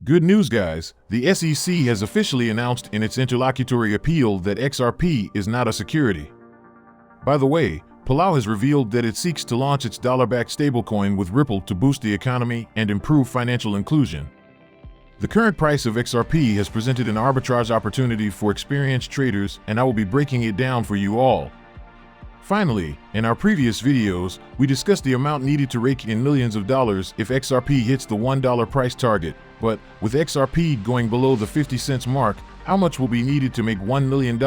Good news, guys. The SEC has officially announced in its interlocutory appeal that XRP is not a security. By the way, Palau has revealed that it seeks to launch its dollar-backed stablecoin with Ripple to boost the economy and improve financial inclusion. The current price of XRP has presented an arbitrage opportunity for experienced traders, and I will be breaking it down for you all. Finally, in our previous videos, we discussed the amount needed to rake in millions of dollars if XRP hits the $1 price target, but with XRP going below the 50 cents mark, how much will be needed to make $1 million?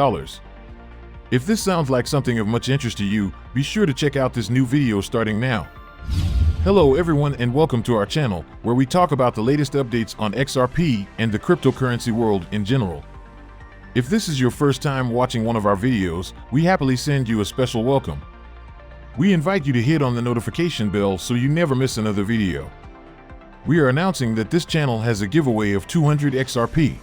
If this sounds like something of much interest to you, be sure to check out this new video starting now. Hello everyone and welcome to our channel, where we talk about the latest updates on XRP and the cryptocurrency world in general. If this is your first time watching one of our videos, we happily send you a special welcome. We invite you to hit on the notification bell so you never miss another video. We are announcing that this channel has a giveaway of 200 XRP.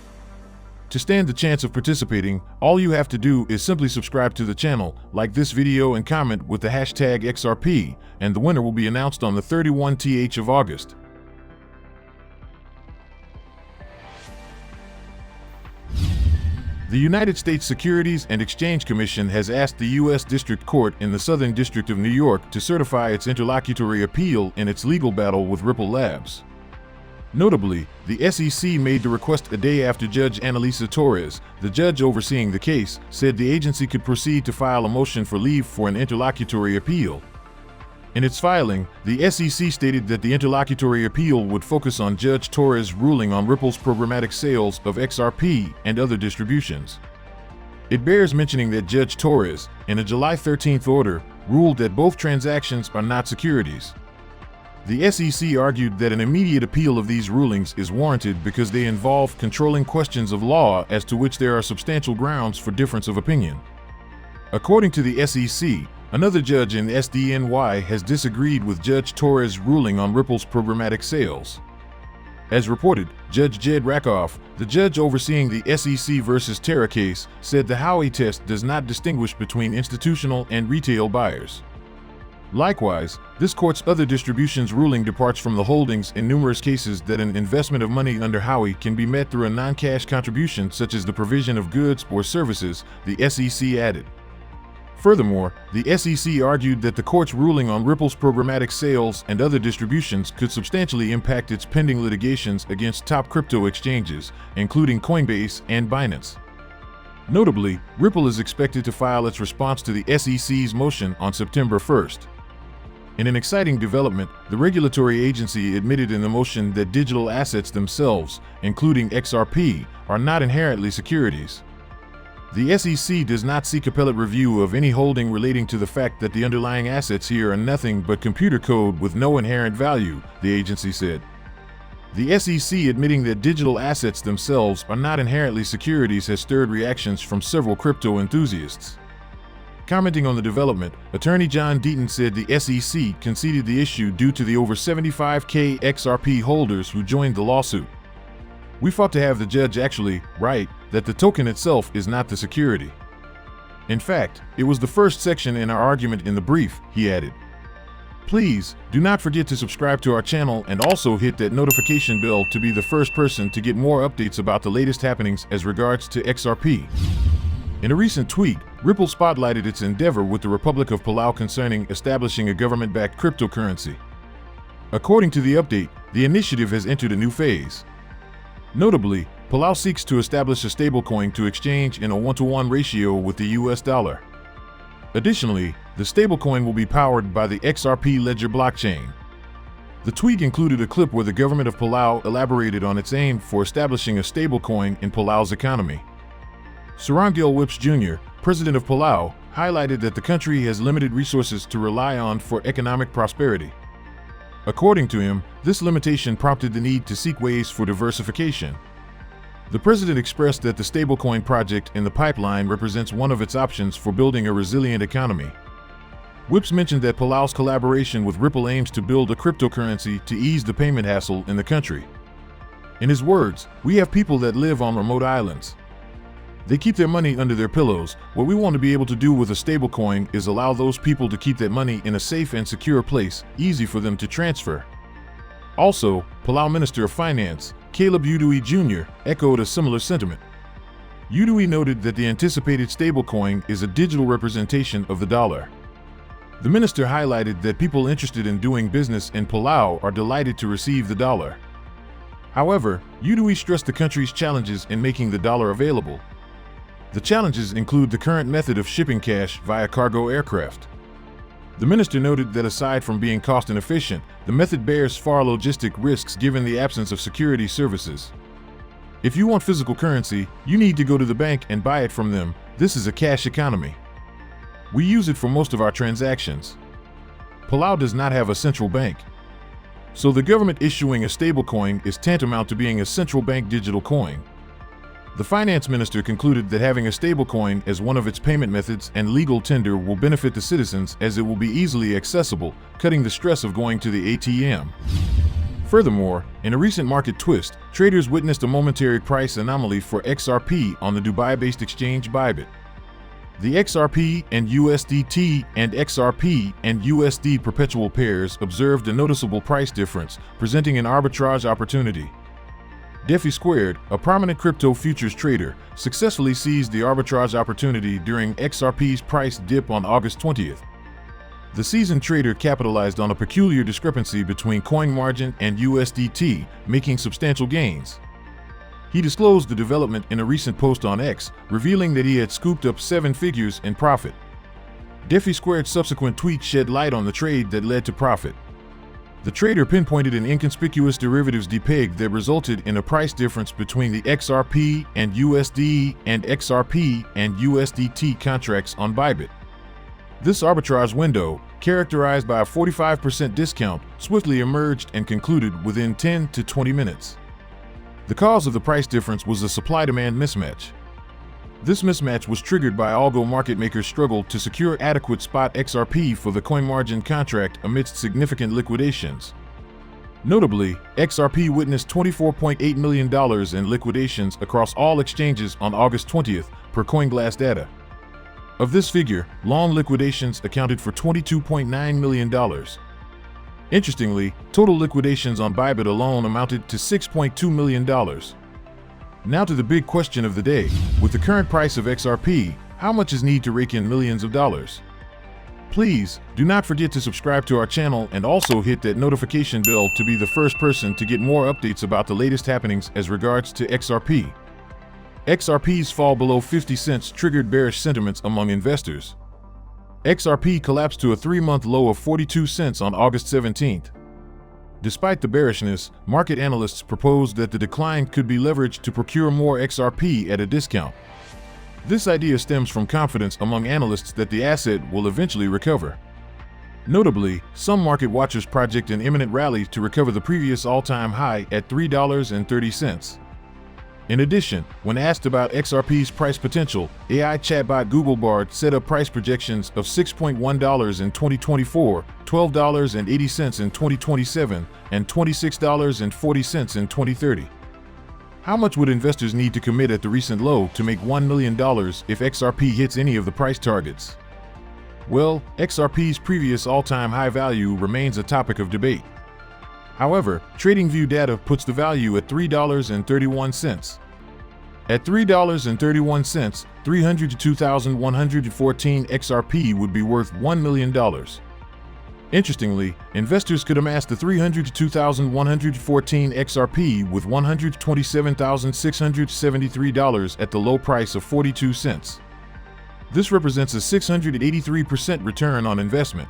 To stand the chance of participating, all you have to do is simply subscribe to the channel, like this video and comment with the hashtag XRP, and the winner will be announced on the 31st of August. The United States Securities and Exchange Commission has asked the U.S. District Court in the Southern District of New York to certify its interlocutory appeal in its legal battle with Ripple Labs. Notably, the SEC made the request a day after Judge Analisa Torres, the judge overseeing the case, said the agency could proceed to file a motion for leave for an interlocutory appeal. In its filing, the SEC stated that the interlocutory appeal would focus on Judge Torres' ruling on Ripple's programmatic sales of XRP and other distributions. It bears mentioning that Judge Torres, in a July 13th order, ruled that both transactions are not securities. The SEC argued that an immediate appeal of these rulings is warranted because they involve controlling questions of law as to which there are substantial grounds for difference of opinion. According to the SEC, another judge in SDNY has disagreed with Judge Torres' ruling on Ripple's programmatic sales. As reported, Judge Jed Rakoff, the judge overseeing the SEC versus Terra case, said the Howey test does not distinguish between institutional and retail buyers. Likewise, this court's other distributions ruling departs from the holdings in numerous cases that an investment of money under Howey can be met through a non-cash contribution such as the provision of goods or services, the SEC added. Furthermore, the SEC argued that the court's ruling on Ripple's programmatic sales and other distributions could substantially impact its pending litigations against top crypto exchanges, including Coinbase and Binance. Notably, Ripple is expected to file its response to the SEC's motion on September 1st. In an exciting development, the regulatory agency admitted in the motion that digital assets themselves, including XRP, are not inherently securities. The SEC does not seek appellate review of any holding relating to the fact that the underlying assets here are nothing but computer code with no inherent value, the agency said. The SEC admitting that digital assets themselves are not inherently securities has stirred reactions from several crypto enthusiasts. Commenting on the development, Attorney John Deaton said the SEC conceded the issue due to the over 75,000 XRP holders who joined the lawsuit. We fought to have the judge actually right that the token itself is not the security. In fact, it was the first section in our argument in the brief, he added. Please, do not forget to subscribe to our channel and also hit that notification bell to be the first person to get more updates about the latest happenings as regards to XRP. In a recent tweet, Ripple spotlighted its endeavor with the Republic of Palau concerning establishing a government-backed cryptocurrency. According to the update, the initiative has entered a new phase. Notably, Palau seeks to establish a stablecoin to exchange in a 1-to-1 ratio with the US dollar. Additionally, the stablecoin will be powered by the XRP Ledger blockchain. The tweet included a clip where the government of Palau elaborated on its aim for establishing a stablecoin in Palau's economy. Surangil Whips Jr., president of Palau, highlighted that the country has limited resources to rely on for economic prosperity. According to him, this limitation prompted the need to seek ways for diversification. The president expressed that the stablecoin project in the pipeline represents one of its options for building a resilient economy. Whips mentioned that Palau's collaboration with Ripple aims to build a cryptocurrency to ease the payment hassle in the country. In his words, "We have people that live on remote islands. They keep their money under their pillows. What we want to be able to do with a stablecoin is allow those people to keep that money in a safe and secure place, easy for them to transfer." Also, Palau Minister of Finance, Caleb Udui Jr., echoed a similar sentiment. Udui noted that the anticipated stablecoin is a digital representation of the dollar. The minister highlighted that people interested in doing business in Palau are delighted to receive the dollar. However, Udui stressed the country's challenges in making the dollar available. The challenges include the current method of shipping cash via cargo aircraft. The minister noted that aside from being cost inefficient, the method bears far logistic risks given the absence of security services. If you want physical currency, you need to go to the bank and buy it from them. This is a cash economy. We use it for most of our transactions. Palau does not have a central bank. So the government issuing a stablecoin is tantamount to being a central bank digital coin. The finance minister concluded that having a stablecoin as one of its payment methods and legal tender will benefit the citizens as it will be easily accessible, cutting the stress of going to the ATM. Furthermore, in a recent market twist, traders witnessed a momentary price anomaly for XRP on the Dubai-based exchange Bybit. The XRP and USDT and XRP and USD perpetual pairs observed a noticeable price difference, presenting an arbitrage opportunity. Defi Squared, a prominent crypto futures trader, successfully seized the arbitrage opportunity during XRP's price dip on August 20th. The seasoned trader capitalized on a peculiar discrepancy between coin margin and USDT, making substantial gains. He disclosed the development in a recent post on X, revealing that he had scooped up 7 figures in profit. Defi Squared's subsequent tweet shed light on the trade that led to profit. The trader pinpointed an inconspicuous derivatives depeg that resulted in a price difference between the XRP and USD and XRP and USDT contracts on Bybit. This arbitrage window, characterized by a 45% discount, swiftly emerged and concluded within 10 to 20 minutes. The cause of the price difference was a supply-demand mismatch. This mismatch was triggered by algo market makers' struggle to secure adequate spot XRP for the coin margin contract amidst significant liquidations. Notably, XRP witnessed $24.8 million in liquidations across all exchanges on August 20th, per CoinGlass data. Of this figure, long liquidations accounted for $22.9 million. Interestingly, total liquidations on Bybit alone amounted to $6.2 million. Now to the big question of the day. With the current price of XRP, how much is needed to rake in millions of dollars? Please, do not forget to subscribe to our channel and also hit that notification bell to be the first person to get more updates about the latest happenings as regards to XRP. XRP's fall below 50 cents triggered bearish sentiments among investors. XRP collapsed to a 3-month low of 42 cents on August 17th. Despite the bearishness, market analysts proposed that the decline could be leveraged to procure more XRP at a discount. This idea stems from confidence among analysts that the asset will eventually recover. Notably, some market watchers project an imminent rally to recover the previous all-time high at $3.30. In addition, when asked about XRP's price potential, AI chatbot Google Bard set up price projections of $6.1 in 2024, $12.80 in 2027, and $26.40 in 2030. How much would investors need to commit at the recent low to make $1 million if XRP hits any of the price targets? Well, XRP's previous all-time high value remains a topic of debate. However, TradingView data puts the value at $3.31. At $3.31, 302,114 XRP would be worth $1 million. Interestingly, investors could amass the 302,114 XRP with $127,673 at the low price of 42 cents. This represents a 683% return on investment.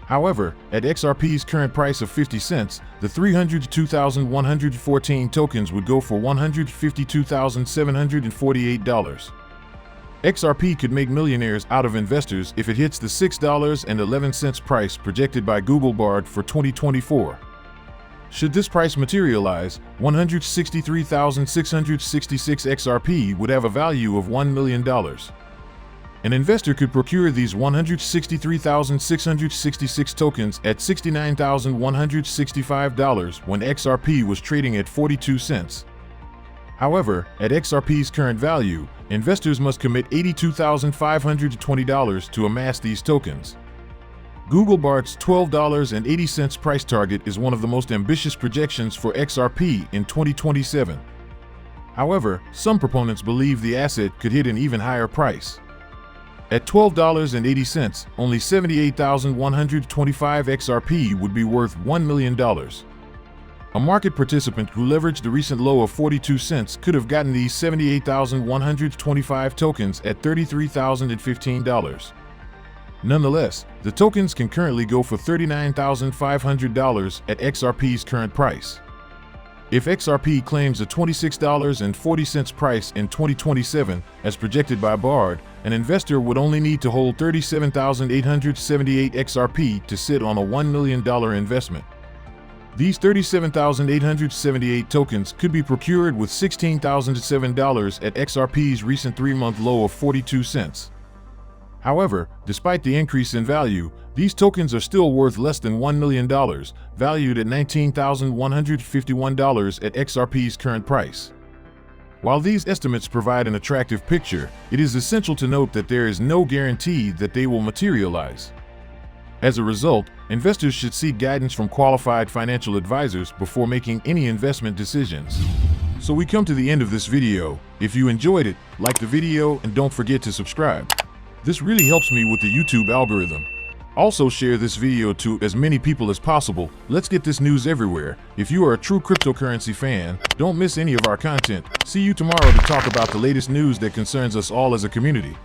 However, at XRP's current price of 50 cents, the 302,114 tokens would go for $152,748. XRP could make millionaires out of investors if it hits the $6.11 price projected by Google Bard for 2024. Should this price materialize, 163,666 XRP would have a value of $1 million. An investor could procure these 163,666 tokens at $69,165 when XRP was trading at 42 cents. However, at XRP's current value, investors must commit $82,520 to amass these tokens. Google Bart's $12.80 price target is one of the most ambitious projections for XRP in 2027. However, some proponents believe the asset could hit an even higher price. At $12.80, only 78,125 XRP would be worth $1 million. A market participant who leveraged the recent low of 42 cents could have gotten these 78,125 tokens at $33,015. Nonetheless, the tokens can currently go for $39,500 at XRP's current price. If XRP claims a $26.40 price in 2027, as projected by Bard, an investor would only need to hold 37,878 XRP to sit on a $1 million investment. These 37,878 tokens could be procured with $16,007 at XRP's recent 3-month low of 42 cents. However, despite the increase in value, these tokens are still worth less than $1 million, valued at $19,151 at XRP's current price. While these estimates provide an attractive picture, it is essential to note that there is no guarantee that they will materialize. As a result, investors should seek guidance from qualified financial advisors before making any investment decisions. So we come to the end of this video. If you enjoyed it, like the video and don't forget to subscribe. This really helps me with the YouTube algorithm. Also share this video to as many people as possible. Let's get this news everywhere. If you are a true cryptocurrency fan, don't miss any of our content. See you tomorrow to talk about the latest news that concerns us all as a community.